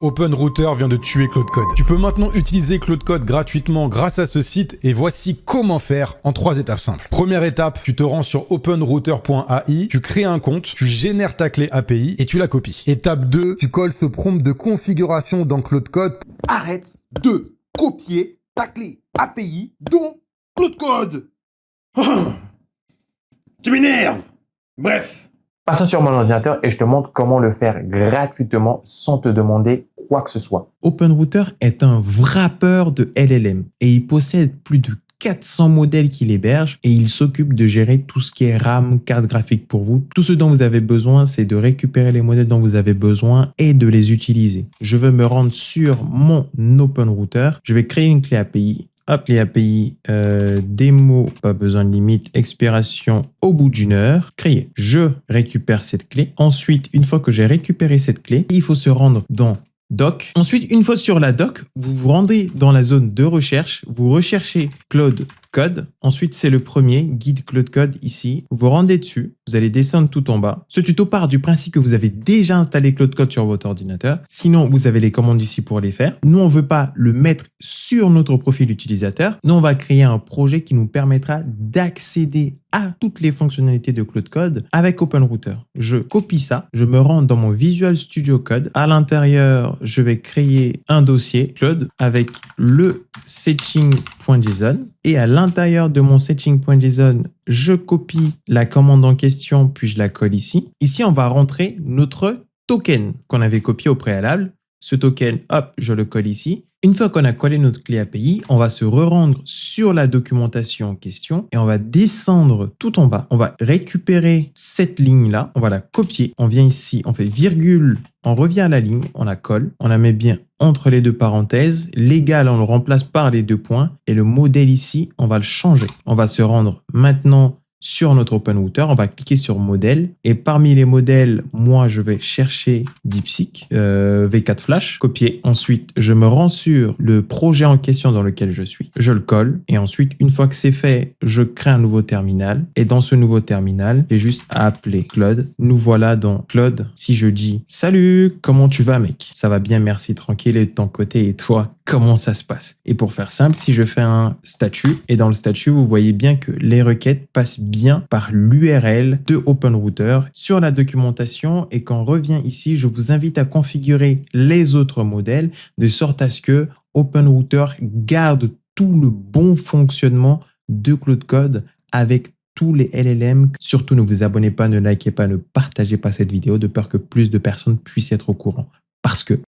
OpenRouter vient de tuer Claude Code. Tu peux maintenant utiliser Claude Code gratuitement grâce à ce site et voici comment faire en 3 étapes simples. Première étape, tu te rends sur openrouter.ai, tu crées un compte, tu génères ta clé API et tu la copies. Étape 2, tu colles ce prompt de configuration dans Claude Code. Arrête de copier ta clé API dans Claude Code. Tu m'énerves. Bref. Passons sur mon ordinateur et je te montre comment le faire gratuitement sans te demander quoi que ce soit. OpenRouter est un wrapper de LLM et il possède plus de 400 modèles qu'il héberge et il s'occupe de gérer tout ce qui est RAM, carte graphique pour vous. Tout ce dont vous avez besoin, c'est de récupérer les modèles dont vous avez besoin et de les utiliser. Je veux me rendre sur mon OpenRouter. Je vais créer une clé API. Hop, les API, démo, pas besoin de limite, expiration au bout d'1 heure, créer. Je récupère cette clé. Ensuite, une fois que j'ai récupéré cette clé, il faut se rendre dans Doc. Ensuite, une fois sur la doc, vous vous rendez dans la zone de recherche, vous recherchez Claude Code. Ensuite, c'est le premier, guide Claude Code ici. Vous vous rendez dessus, vous allez descendre tout en bas. Ce tuto part du principe que vous avez déjà installé Claude Code sur votre ordinateur. Sinon, vous avez les commandes ici pour les faire. Nous, on ne veut pas le mettre sur notre profil utilisateur. Nous, on va créer un projet qui nous permettra d'accéder à toutes les fonctionnalités de Claude Code avec OpenRouter. Je copie ça, je me rends dans mon Visual Studio Code. À l'intérieur, je vais créer un dossier Claude avec le setting.json et à l'intérieur de mon setting.json, je copie la commande en question puis je la colle ici. Ici, on va rentrer notre token qu'on avait copié au préalable. Ce token, hop, je le colle ici. Une fois qu'on a collé notre clé API, on va se re-rendre sur la documentation en question et on va descendre tout en bas. On va récupérer cette ligne-là, on va la copier. On vient ici, on fait virgule, on revient à la ligne, on la colle, on la met bien entre les deux parenthèses. L'égal, on le remplace par les 2 points et le modèle ici, on va le changer. On va se rendre maintenant sur notre OpenRouter, on va cliquer sur modèle et parmi les modèles, moi je vais chercher DeepSeek V4 Flash, copier. Ensuite, je me rends sur le projet en question dans lequel je suis, je le colle et ensuite, une fois que c'est fait, je crée un nouveau terminal et dans ce nouveau terminal, j'ai juste à appeler Claude. Nous voilà dans Claude. Si je dis salut, comment tu vas mec? Ça va bien, merci, tranquille et de ton côté et toi, comment ça se passe? Et pour faire simple, si je fais un statut et dans le statut, vous voyez bien que les requêtes passent bien par l'URL de OpenRouter sur la documentation et quand on revient ici, je vous invite à configurer les autres modèles de sorte à ce que OpenRouter garde tout le bon fonctionnement de Claude Code avec tous les LLM. Surtout, ne vous abonnez pas, ne likez pas, ne partagez pas cette vidéo de peur que plus de personnes puissent être au courant. Parce que